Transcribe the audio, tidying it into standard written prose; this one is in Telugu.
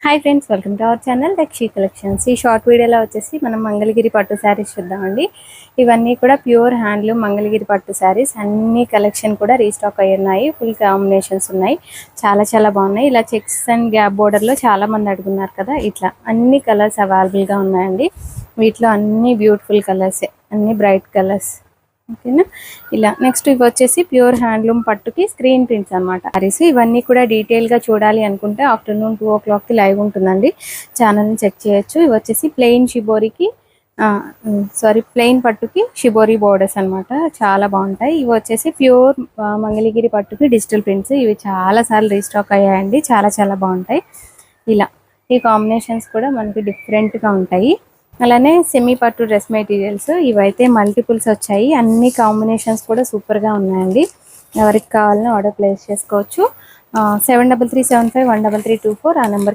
Hi friends, welcome to our channel దక్షి collections. ఈ షార్ట్ వీడియోలో వచ్చేసి మనం మంగళగిరి పట్టు శారీస్ చూద్దామండి. ఇవన్నీ కూడా ప్యూర్ హ్యాండ్లూమ్ మంగళగిరి పట్టు శారీస్. అన్ని కలెక్షన్ కూడా రీస్టాక్ అయ్యి ఉన్నాయి. ఫుల్ కాంబినేషన్స్ ఉన్నాయి. చాలా చాలా బాగున్నాయి. ఇలా చెక్స్ అండ్ గ్యాప్ బోర్డర్లో చాలా మంది అడుగున్నారు కదా, ఇట్లా అన్ని కలర్స్ అవైలబుల్గా ఉన్నాయండి. వీటిలో అన్ని బ్యూటిఫుల్ కలర్సే, అన్ని బ్రైట్ కలర్స్. ఓకేనా. ఇలా నెక్స్ట్ ఇవి వచ్చేసి ప్యూర్ హ్యాండ్లూమ్ పట్టుకి స్క్రీన్ ప్రింట్స్ అనమాట సారీస్. ఇవన్నీ కూడా డీటెయిల్గా చూడాలి అనుకుంటే ఆఫ్టర్నూన్ 2 o'clockకి లైవ్ ఉంటుందండి, ఛానల్ని చెక్ చేయొచ్చు. ఇవి వచ్చేసి ప్లెయిన్ షిబోరికి ప్లెయిన్ పట్టుకి షిబోరి బోర్డర్స్ అనమాట. చాలా బాగుంటాయి. ఇవి వచ్చేసి ప్యూర్ మంగళగిరి పట్టుకి డిజిటల్ ప్రింట్స్. ఇవి చాలా సార్లు రీస్టాక్ అయ్యాయండి, చాలా చాలా బాగుంటాయి. ఇలా ఈ కాంబినేషన్స్ కూడా మనకి డిఫరెంట్గా ఉంటాయి. అలానే సెమీ పట్టు డ్రెస్ మెటీరియల్స్, ఇవైతే మల్టిపుల్స్ వచ్చాయి. అన్ని కాంబినేషన్స్ కూడా సూపర్గా ఉన్నాయండి. ఎవరికి కావాలన్నా ఆర్డర్ ప్లేస్ చేసుకోవచ్చు. 7337513324 ఆ నెంబర్